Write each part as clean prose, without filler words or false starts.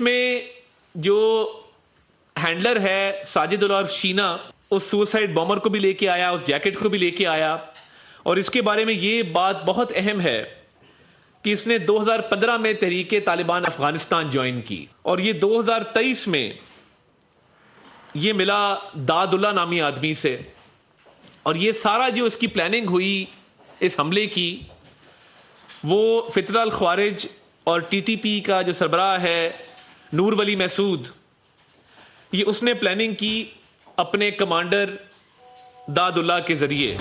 इसमें जो हैंडलर है साजिद और शीना उस सुसाइड बॉम्बर को भी लेके आया, उस जैकेट को भी लेके आया। और इसके बारे में ये बात बहुत अहम है कि इसने 2015 में तहरीके तालिबान अफगानिस्तान ज्वाइन की और ये 2023 में ये मिला दादुल्ला नामी आदमी से। और ये सारा जो इसकी प्लानिंग हुई इस हमले की, वो फितरा अल ख्वारिज और टीटीपी का जो सरबराह है नूर वली महसूद, ये उसने प्लानिंग की अपने कमांडर दादुल्ला के जरिए।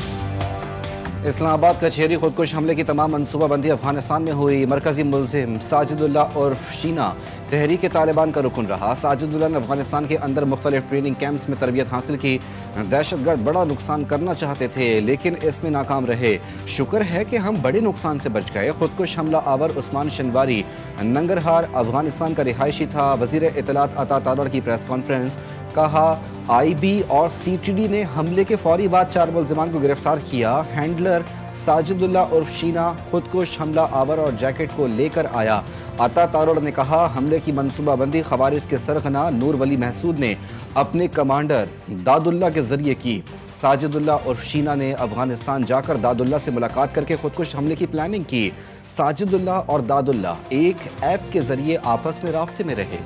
इस्लामाबाद कचहरी खुदकुश हमले की तमाम मनसूबाबंदी अफगानिस्तान में हुई। मरकजी मुलजिम साजिदुल्ला उर्फ शीना तहरीक तालिबान का रुकन रहा। साजिदुल्ला ने अफगानिस्तान के अंदर मुख्तलिफ ट्रेनिंग कैंप्स में तरबियत हासिल की। दहशतगर्द बड़ा नुकसान करना चाहते थे लेकिन इसमें नाकाम रहे। शुक्र है कि हम बड़े नुकसान से बच गए। खुदकुश हमला आवर उस्मान शनवारी नंगरहार अफगानिस्तान का रिहायशी था। वजीर इत्तलात अता तारड़ की प्रेस कॉन्फ्रेंस, कहा IB और CTD ने हमले के फौरी बाद 4 मुल्जिमान को गिरफ्तार किया। हैंडलर साजिदुल्ला उर्फ शीना खुदकुश हमला आवर और जैकेट को लेकर आया। अता तारड़ ने कहा हमले की मनसूबाबंदी खवारिज के सरगना नूर वली महसूद ने अपने कमांडर दादुल्ला के जरिए की। साजिदुल्ला उर्फ शीना ने अफगानिस्तान जाकर दादुल्ला से मुलाकात करके खुदकुश हमले की प्लानिंग की। साजिदुल्ला और दादुल्ला एक ऐप के जरिए आपस में राब्ते में रहे।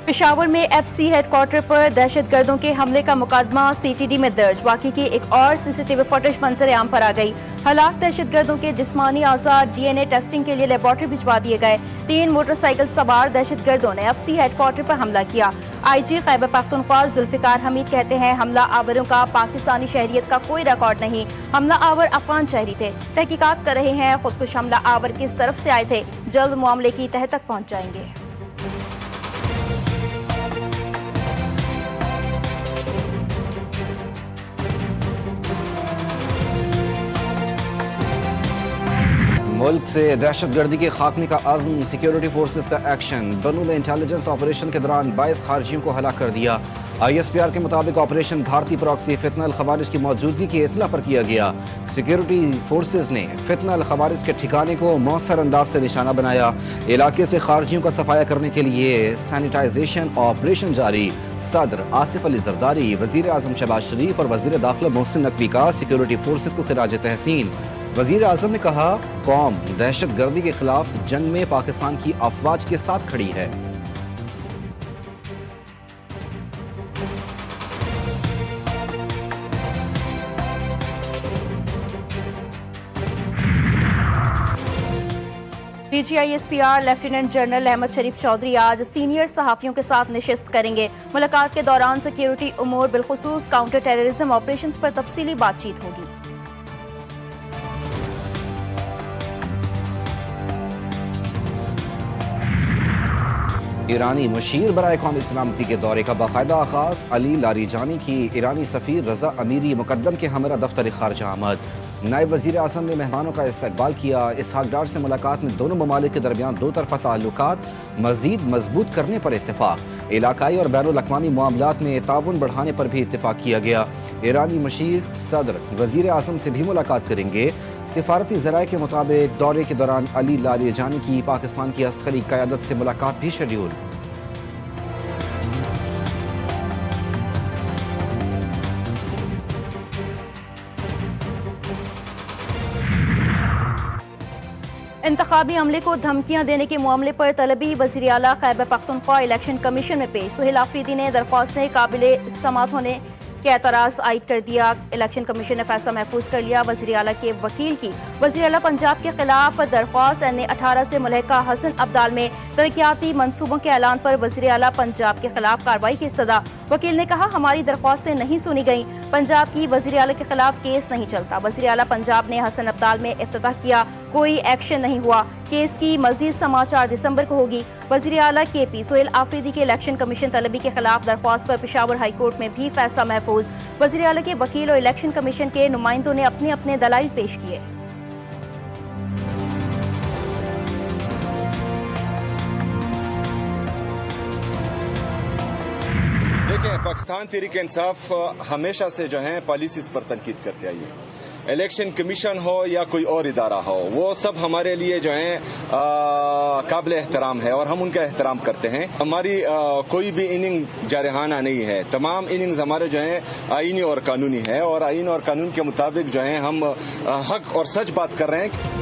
पेशावर में FC हेडक्वार्टर पर दहशतगर्दों के हमले का मुकदमा CTD में दर्ज। वाकई की एक और CCTV फुटेज मंजर आम पर आ गई। हलाक दहशतगर्दों के जिस्मानी आज़ाद DNA टेस्टिंग के लिए लेबॉर्ट्री भिजवा दिए गए। 3 मोटरसाइकिल सवार दहशतगर्दों ने FC हेडक्वार्टर पर हमला किया। IG खैबर पख्तूनख्वा जुल्फिकार हमीद कहते हैं हमला आवरों का पाकिस्तानी शहरियत का कोई रिकॉर्ड नहीं। हमला आवर अफगान शहरी थे। तहकीकात कर रहे हैं खुदकुश हमला आवर किस तरफ से आए थे। जल्द मामले की तह तक पहुँच जाएंगे। मुल्क से दहशतगर्दी के खात्मे का आज़म, सिक्योरिटी फोर्सेस का एक्शन। बनू में इंटेलिजेंस ऑपरेशन के दौरान 22 खारजियों को हलाक कर दिया। ISPR के मुताबिक ऑपरेशन भारतीय प्रॉक्सी फितना अल खवारिज की मौजूदगी की इत्तला पर किया गया। सिक्योरिटी फोर्सेस ने फितना अल खवारिज के ठिकाने को मौसर अंदाज से निशाना बनाया। इलाके से खारजियों का सफाया करने के लिए सैनिटाइजेशन ऑपरेशन जारी। सदर आसिफ अली जरदारी, वजीर आजम शहबाज शरीफ और वजीर दाखिला मोहसिन नकवी का सिक्योरिटी फोर्सेस को खिराज तहसीन। वजीर आजम ने कहा कौम दहशतगर्दी के खिलाफ जंग में पाकिस्तान की अफवाज के साथ खड़ी है। DG ISPR lieutenant general Ahmad Sharif Chaudhary आज सीनियर सहाफ़ियों के साथ नशिस्त करेंगे। मुलाकात के दौरान सिक्योरिटी उमूर बिलखुसूस काउंटर टेररिज्म ऑपरेशंस पर तफसीली बातचीत होगी। ईरानी मुशीर बराए कौमी सलामती के दौरे का बाकायदा आगाज। अली लारीजानी की ईरानी सफ़ीर रजा अमीरी मुकद्दम के हमरा दफ्तर खारजा आमद। नायब वज़ीर आज़म ने मेहमानों का इस्तकबाल किया। इसहाक डार से मुलाकात में दोनों ममालिक के दरमियान दो तरफ़ा ताल्लुकात मज़ीद मजबूत करने पर इत्तेफाक। इलाकाई और बैनुल अक़वामी मामलात में ताउन बढ़ाने पर भी इत्तेफाक किया गया। ईरानी मुशीर सदर वज़ीर आज़म से भी मुलाकात करेंगे। सिफारती ज़राए के मुताबिक दौरे के दौरान अली लारीजानी की पाकिस्तान की अस्करी क़यादत से मुलाकात भी शेड्यूल। इंतखाबी अमले को धमकियां देने के मामले पर तलबी वज़ीर आला खैबर पख्तूनख्वा इलेक्शन कमीशन में पेश। सुहेल आफरीदी ने दरख्वास्तें काबिल समात होने के एतराज़ आयद कर दिया। इलेक्शन कमीशन ने फैसला महफूज कर लिया। वज़ीर आला के वकील की वज़ीर आला पंजाब के खिलाफ दरख्वास्त NA-18 से मुल्हिका हसन अब्दाल में तरक्याती मनसूबों के ऐलान पर वज़ीर आला पंजाब के खिलाफ कार्रवाई की इस्तदा। वकील ने कहा हमारी दरख्वास्तें नहीं सुनी गईं। पंजाब की वज़ीर आला के खिलाफ केस नहीं चलता। वज़ीर आला पंजाब ने हसन अब्दाल में इफ्तिताह किया, कोई एक्शन नहीं हुआ। केस की मज़ीद समाचार दिसंबर को होगी। वज़ीर आला KP सुहेल आफरीदी के इलेक्शन कमीशन तलबी के खिलाफ दरख्वास्त पर पेशावर हाई कोर्ट में भी फैसला महफूज। वज़ीर आला के वकील और इलेक्शन कमीशन के नुमाइंदों ने अपने अपने दलाइल पेश किए। देखिए, पाकिस्तान तहरीक इंसाफ हमेशा से जो है पॉलिसीज पर तनकीद करते आई है। इलेक्शन कमीशन हो या कोई और इदारा हो, वो सब हमारे लिए जो है काबिल एहतराम है और हम उनका एहतराम करते हैं। हमारी कोई भी इनिंग जारहाना नहीं है, तमाम इनिंग्स हमारे जो है आईनी और कानूनी है और आईन और कानून के मुताबिक जो है हम हक और सच बात कर रहे हैं।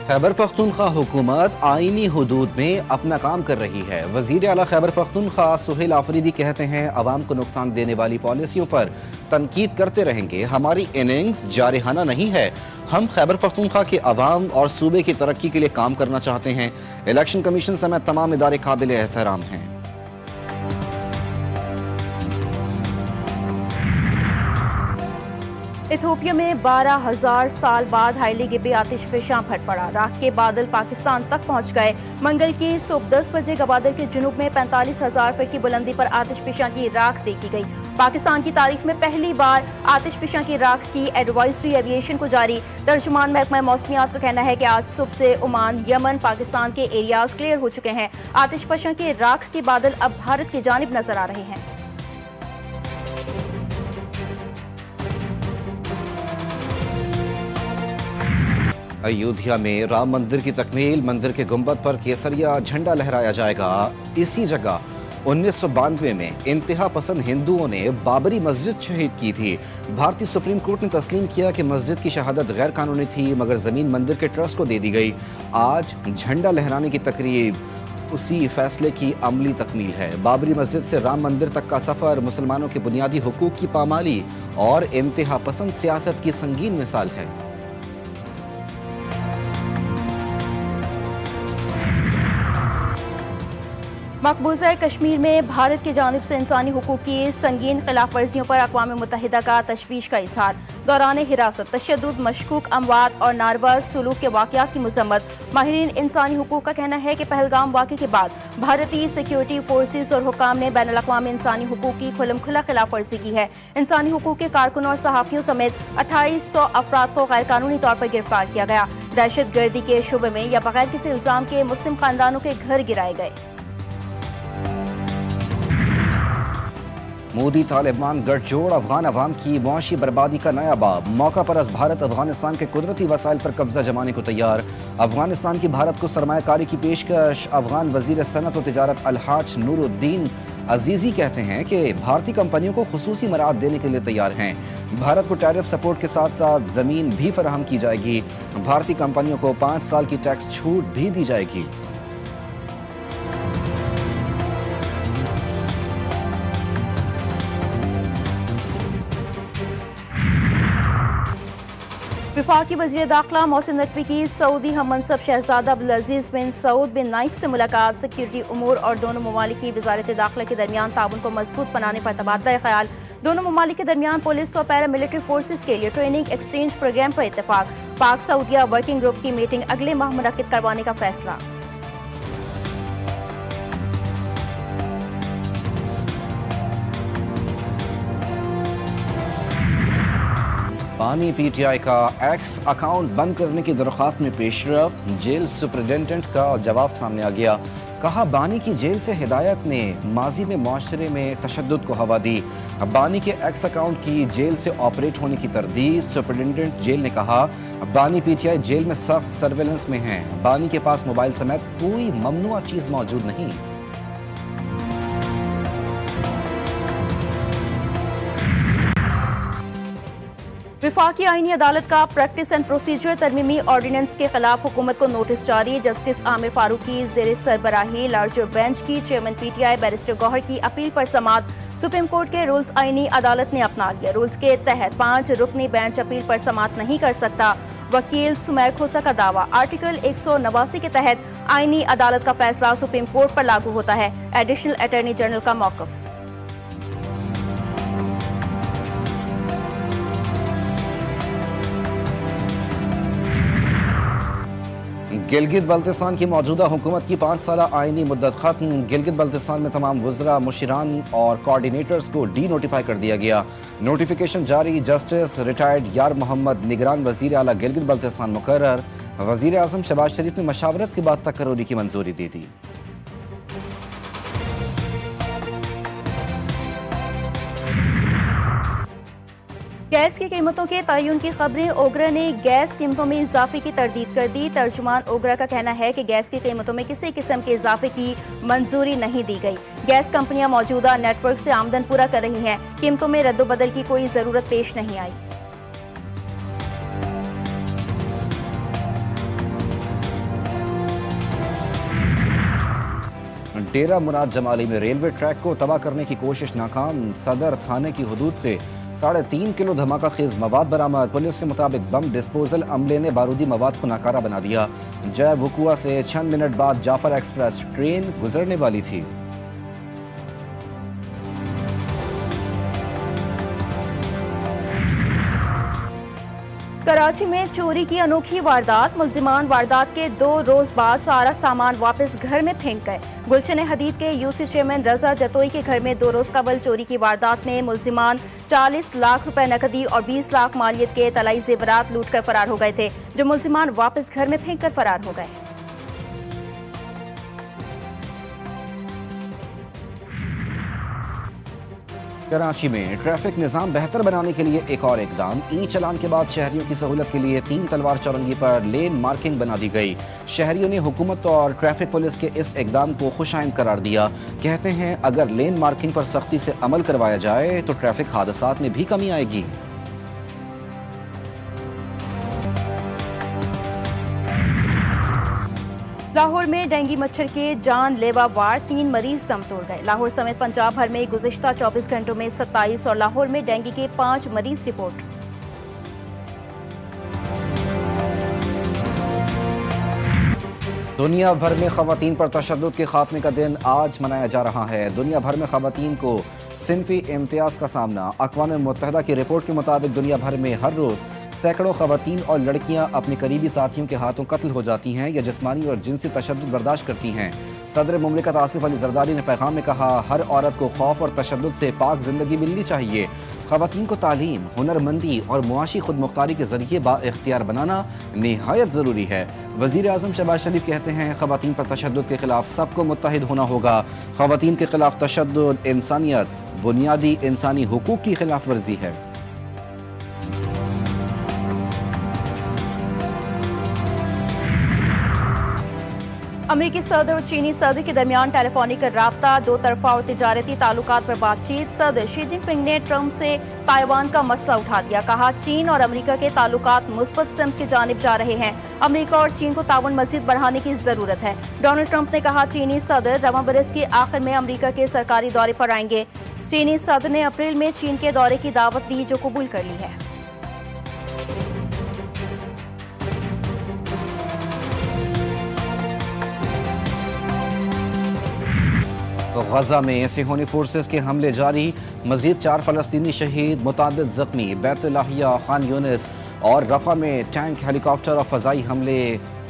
खैबर पख्तूनख्वा हुकूमत आईनी हुदूद में अपना काम कर रही है। वज़ीर आला खैबर पख्तूनख्वा सुहेल आफरीदी कहते हैं, अवाम को नुकसान देने वाली पॉलिसियों पर तनकीद करते रहेंगे। हमारी इनिंग्स जारहाना नहीं है, हम खैबर पख्तूनख्वा के अवाम और सूबे की तरक्की के लिए काम करना चाहते हैं। इलेक्शन कमीशन समेत तमाम इदारे काबिल एहतराम हैं। इथियोपिया में 12,000 साल बाद हाईली गिबे आतिशफशां फट पड़ा। राख के बादल पाकिस्तान तक पहुंच गए। मंगल की सुबह 10 बजे गवादर के जुनूब में 45,000 फीट की बुलंदी पर आतिशफशां की राख देखी गई। पाकिस्तान की तारीख में पहली बार आतिशफशां की राख की एडवाइजरी एविएशन को जारी। तर्जुमान महकमा मौसमियात का कहना है कि आज सुबह से ओमान, यमन, पाकिस्तान के एरियाज क्लियर हो चुके हैं। आतिशफशां के राख के बादल अब भारत की जानिब नजर आ रहे हैं। अयोध्या में राम मंदिर की तकमील, मंदिर के गुंबद पर केसरिया झंडा लहराया जाएगा। इसी जगह 1992 में इंतहा पसंद हिंदुओं ने बाबरी मस्जिद शहीद की थी। भारतीय सुप्रीम कोर्ट ने तस्लीम किया कि मस्जिद की शहादत गैर कानूनी थी, मगर जमीन मंदिर के ट्रस्ट को दे दी गई। आज झंडा लहराने की तकरीब उसी फैसले की अमली तकमील है। बाबरी मस्जिद से राम मंदिर तक का सफर मुसलमानों के बुनियादी हुकूक की पामाली और इंतहा पसंद सियासत की संगीन मिसाल है। मकबूजा कश्मीर में भारत की जानिब से इंसानी हुकूक की संगीन खिलाफ वर्जियों पर अक़वाम मुत्तहिदा का तशवीश का इजहार। दौरान हिरासत तशद्दुद, मशकूक अमवात और नारवा सलूक के वाक़यात की मज़म्मत। माहिरीन इंसानी हुकूक का कहना है कि पहलगाम वाक़े के बाद भारतीय सिक्योरिटी फोर्सेज और हुकाम ने बैनुल अक़वामी इंसानी हुकूक की खुलम-खुला खिलाफ वर्जी की है। इंसानी हुकूक के कारकुनों और सहाफ़ियों समेत 2800 अफराद को गैर कानूनी तौर पर गिरफ्तार किया गया। दहशत गर्दी के शुबे में या बगैर किसी इल्ज़ाम के मुस्लिम खानदानों के घर गिराए गए। मोदी तालिबान गठजोड़ अफगान अवाम की मुआशी बर्बादी का नया बाब। मौका पर भारत अफगानिस्तान के कुदरती वसाइल पर कब्जा जमाने को तैयार। अफगानिस्तान की भारत को सरमायाकारी की पेशकश। अफगान वजीर सनत और तिजारत अलहाज नूरुद्दीन अजीजी कहते हैं कि भारतीय कंपनियों को खुसूसी मराहत देने के लिए तैयार हैं। भारत को टैरिफ सपोर्ट के साथ साथ जमीन भी फराहम की जाएगी। भारतीय कंपनियों को 5 साल की टैक्स छूट भी दी जाएगी। वफाकी वज़ीर दाखिला मोहसिन नकवी की सऊदी हम मनसब शहजादा अब्दुल अजीज बिन सऊद बिन नाइफ से मुलाकात। सिक्योरिटी उमूर और दोनों ममालिक की वज़ारत दाखिला के दरमियान ताउन को मजबूत बनाने पर तबादला ख्याल। दोनों ममालिक के दरमियान पुलिस और पैरा मिलिट्री फोर्सेज के लिए ट्रेनिंग एक्सचेंज प्रोग्राम पर इत्तेफाक। पाक सऊदिया वर्किंग ग्रुप की मीटिंग अगले माह मुनक्किद करवाने का फैसला। पानी पीटीआई का एक्स अकाउंट बंद करने की दरख्वास्त में पेशरफ। जेल सुपरिटेंडेंट का जवाब सामने आ गया। कहा, बानी की जेल से हिदायत ने माजी में मुआशरे में तशद्दुद को हवा दी। बानी के एक्स अकाउंट की जेल से ऑपरेट होने की तरदीद। सुपरिटेंडेंट जेल ने कहा, बानी पीटीआई जेल में सख्त सर्वेलेंस में है। बानी के पास मोबाइल समेत कोई ममनुआ चीज मौजूद नहीं। विफाकी आईनी अदालत का प्रैक्टिस एंड प्रोसीजर तरमीमी ऑर्डिनेंस के खिलाफ हुकूमत को नोटिस जारी। जस्टिस आमिर फारूक की ज़ेर सरबराही लार्जर बेंच की चेयरमैन पीटीआई बैरिस्टर गौहर की अपील पर समाअत। सुप्रीम कोर्ट के रूल्स आईनी अदालत ने अपना लिया। रूल्स के तहत 5 रुकनी बेंच अपील पर समाअत नहीं कर सकता। वकील सुमैर खोसा का दावा, आर्टिकल 189 के तहत आईनी अदालत का फैसला सुप्रीम कोर्ट पर लागू होता है। एडिशनल अटॉर्नी जनरल का मौक़िफ़। गिलगित बल्तिस्तान की मौजूदा हुकूमत की 5 साल आईनी मुद्दत खत्म। गिलगित बल्तिस्तान में तमाम वज़रा, मुशीरान और कोऑर्डिनेटर्स को डी नोटिफाई कर दिया गया। नोटिफिकेशन जारी। जस्टिस रिटायर्ड यार मोहम्मद निगरान वज़ीर आला गिलगित बल्तिस्तान मुकर्रर। वज़ीर आज़म शहबाज शरीफ ने मशावरत के बाद तकर्री की मंजूरी दे दी। गैस की कीमतों के तयन की खबरें। ओगरा ने गैस कीमतों में इजाफे की तरदीद कर दी। तर्जुमान ओगरा का कहना है कि गैस की कीमतों में किसी किस्म के इजाफे की मंजूरी नहीं दी गई। गैस कंपनियां मौजूदा नेटवर्क से आमदन पूरा कर रही हैं। कीमतों में रद्दोबदल की कोई जरूरत पेश नहीं आई। डेरा मुराद जमाली में रेलवे ट्रैक को तबाह करने की कोशिश नाकाम। सदर थाने की हदूद से 3.5 किलो धमाका खेज मवाद बरामद। पुलिस के मुताबिक बम डिस्पोजल अमले ने बारूदी मवाद को नाकारा बना दिया। जय वकुआ से चंद मिनट बाद जाफर एक्सप्रेस ट्रेन गुजरने वाली थी। कराची में चोरी की अनोखी वारदात। मुल्जिमान वारदात के 2 रोज बाद सारा सामान वापस घर में फेंक गए। गुलशन हदीद के यूसी चेयरमैन रजा जतोई के घर में 2 रोज कबल चोरी की वारदात में मुल्जिमान 40 लाख रुपए नकदी और 20 लाख मालियत के तलाई जेवरात लूट कर फरार हो गए थे, जो मुल्जिमान वापस घर में फेंक कर फरार हो गए। कराची में ट्रैफिक निज़ाम बेहतर बनाने के लिए एक और इकदाम। ई चलान के बाद शहरियों की सहूलत के लिए 3 तलवार चौरंगी पर लेन मार्किंग बना दी गई। शहरियों ने हुकूमत और ट्रैफिक पुलिस के इस इकदाम को खुशाइंद करार दिया। कहते हैं अगर लेन मार्किंग पर सख्ती से अमल करवाया जाए तो ट्रैफिक हादसात में भी कमी आएगी। लाहौर में डेंगू मच्छर के जानलेवा वार, 3 मरीज दम तोड़ गए। लाहौर समेत पंजाब भर में गुज़िश्ता 24 घंटों में 27 और लाहौर में डेंगू के 5 मरीज रिपोर्ट। दुनिया भर में खवातीन पर तशद्दुद के खात्मे का दिन आज मनाया जा रहा है। दुनिया भर में खवातीन को सिनफी इम्तियाज का सामना। अक़वाम मुत्तहिदा की रिपोर्ट के मुताबिक दुनिया भर में हर रोज़ सैकड़ों खवातीन और लड़कियां अपने करीबी साथियों के हाथों कत्ल हो जाती हैं या जिस्मानी और जिनसी तशद्दुद बर्दाश्त करती हैं। सदर मुमलिकत आसिफ अली जरदारी ने पैगाम में कहा, हर औरत को खौफ और तशद्दुद से पाक जिंदगी मिलनी चाहिए। खवातीन को तालीम, हुनरमंदी और मुआशी खुद मुख्तारी के जरिए बाइख्तियार बनाना निहायत ज़रूरी है। वज़ीर आज़म शहबाज शरीफ कहते हैं, खवातीन पर तशद्दुद के खिलाफ सबको मुत्तहिद होना होगा। खवातीन के खिलाफ तशद्दुद इंसानियत, बुनियादी इंसानी हुकूक की खिलाफ वर्जी है। अमरीकी सदर और चीनी सदर के दरमियान टेलीफोनिक राब्ता, 2 तरफा और तिजारती ताल्लुकात पर बातचीत। सदर शी जिनपिंग ने ट्रंप से ताइवान का मसला उठा दिया। कहा, चीन और अमरीका के ताल्लुकात मुस्बत सिमत की जानिब जा रहे हैं। अमरीका और चीन को ताउन मजीद बढ़ाने की जरूरत है। डोनाल्ड ट्रंप ने कहा, चीनी सदर रवां बरस के आखिर में अमरीका के सरकारी दौरे पर आएंगे। चीनी सदर ने अप्रैल में चीन के दौरे की दावत दी, जो कबूल कर ली है। गजा में सिहोनी फोर्सेस के हमले जारी। मजीद 4 फलस्तीनी शहीद, मुतादिद जख्मी। बैतुल्लाहिया, खान यूनिस और रफा में टैंक, हेलीकॉप्टर और फजाई हमले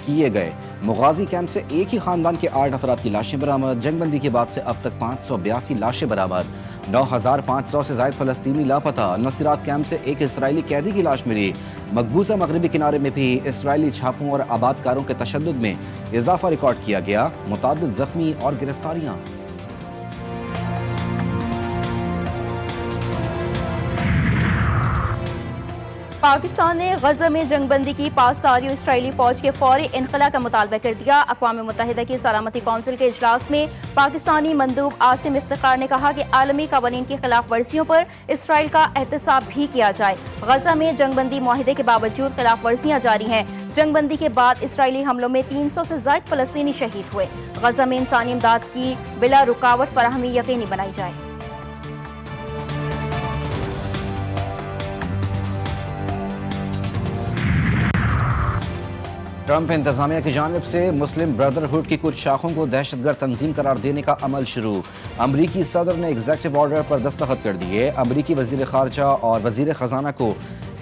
किए गए। मुगाजी कैंप से एक ही खानदान के 8 अफराद की लाशें बरामद। जंगबंदी के बाद से अब तक 582 लाशें बरामद। 9500 से ज्यादा फलस्तीनी लापता। नसीरात कैंप से एक इसराइली कैदी की लाश मिली। मकबूजा मगरबी किनारे में भी इसराइली छापों और आबादकारों के तशद्दुद में इजाफा रिकॉर्ड किया गया। मुतादिद जख्मी और गिरफ्तारियां। पाकिस्तान ने गजा में जंगबंदी की पासदारी और इसराइली फौज के फौरी इनखला का मुतालबा कर दिया। अक़वाम मुत्तहिदा की सलामती कौंसिल के इजलास में पाकिस्तानी मंदूब आसिम इफ्तिखार ने कहा कि आलमी कवानीन की खिलाफ वर्जियों पर इसराइल का एहतसाब भी किया जाए। गजा में जंगबंदी मुआहिदे के बावजूद खिलाफ वर्जियाँ जारी हैं। जंगबंदी के बाद इसराइली हमलों में 300 से ज्यादा फलस्तीनी शहीद हुए। गजा में इंसानी इमदाद की बिला रुकावट फराहमी यकीनी बनाई जाए। ट्रंप इंतजामिया की जानिब से मुस्लिम ब्रदरहुड की कुछ शाखों को दहशतगर्द तंजीम करार देने का अमल शुरू। अमरीकी सदर ने एग्जीक्यूटिव ऑर्डर पर दस्तखत कर दिए। अमरीकी वजीर खारजा और वजीर खजाना को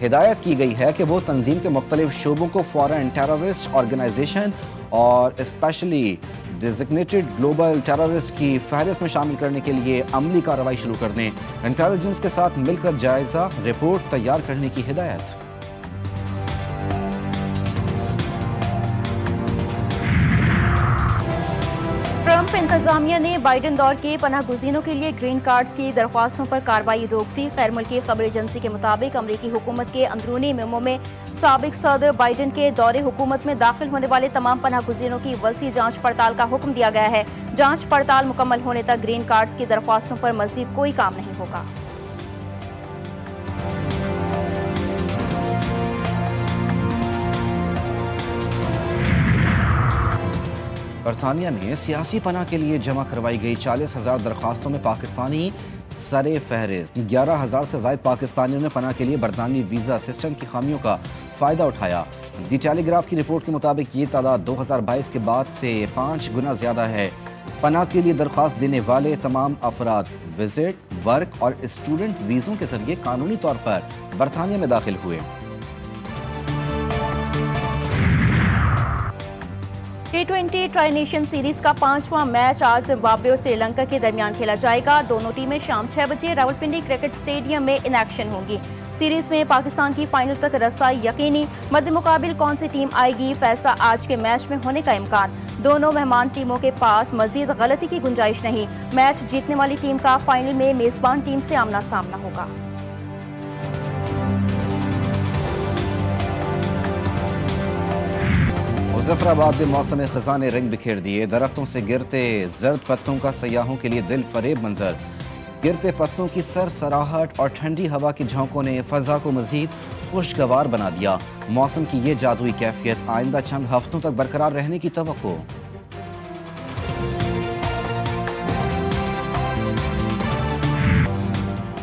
हिदायत की गई है कि वो तंजीम के मुख्तलिफ शोबों को फॉरेन टेररिस्ट ऑर्गेनाइजेशन और स्पेशली डिजिग्नेटेड ग्लोबल टेररिस्ट की फहरिस्त में शामिल करने के लिए अमली कार्रवाई शुरू कर दें। इंटेलिजेंस के साथ मिलकर जायजा रिपोर्ट तैयार करने की हिदायत। ट्रंप इंतजामिया ने बाइडन दौर के पनाह गुज़ीनों के लिए ग्रीन कार्ड्स की दरख्वास्तों पर कार्रवाई रोक दी। गैर मुल्की खबर एजेंसी के मुताबिक अमरीकी हुकूमत के अंदरूनी मेमो में साबिक सदर बाइडन के दौरे हुकूमत में दाखिल होने वाले तमाम पनाह गुज़ीनों की वसी जांच पड़ताल का हुक्म दिया गया है। जांच पड़ताल मुकम्मल होने तक ग्रीन कार्ड्स की दरख्वास्तों पर मजीद कोई काम नहीं होगा। बरतानिया में सियासी पनाह के लिए जमा करवाई गई 40,000 दरख्वास्तों में पाकिस्तानी सरे फहरिस्त। 11,000 से ज्यादा पाकिस्तानियों ने पनाह के लिए बरतानवी वीज़ा सिस्टम की खामियों का फ़ायदा उठाया। दी टेलीग्राफ की रिपोर्ट के मुताबिक ये तादाद 2022 के बाद से 5 गुना ज़्यादा है। पनाह के लिए दरख्वास्त देने वाले तमाम अफराद विजिट, वर्क और स्टूडेंट वीज़ों के जरिए कानूनी तौर पर बरतानिया में दाखिल हुए। T20 ट्राई नेशन सीरीज का 5वां मैच आज जिम्बाब्वे और श्रीलंका के दरमियान खेला जाएगा। दोनों टीमें शाम 6 बजे रावलपिंडी क्रिकेट स्टेडियम में इन एक्शन होंगी। सीरीज में पाकिस्तान की फाइनल तक रसाई यकीनी। मद्दे मुकाबिल कौन सी टीम आएगी, फैसला आज के मैच में होने का इम्कान। दोनों मेहमान टीमों के पास मजीद गलती की गुंजाइश नहीं। मैच जीतने वाली टीम का फाइनल में मेजबान टीम से आमना सामना होगा। मुजफ्फराबाद में मौसम खज़ां ने रंग बिखेर दिए। दरख्तों से गिरते जर्द पत्तों का सयाहों के लिए दिल फरेब मंजर। गिरते पत्तों की सरसराहट और ठंडी हवा की झोंकों ने फ़ज़ा को मज़ीद खुशगवार बना दिया। मौसम की ये जादुई कैफियत आइंदा चंद हफ्तों तक बरकरार रहने की तवक्को।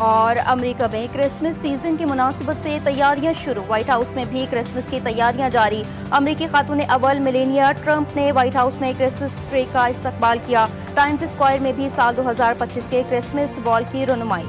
और अमेरिका में क्रिसमस सीजन की मुनासिबत से तैयारियां शुरू। व्हाइट हाउस में भी क्रिसमस की तैयारियां जारी। अमेरिकी खातून अव्वल मेलेनिया ट्रंप ने व्हाइट हाउस में क्रिसमस ट्री का इस्तकबाल किया। टाइम्स स्क्वायर में भी साल 2025 के क्रिसमस बॉल की रनुमाई।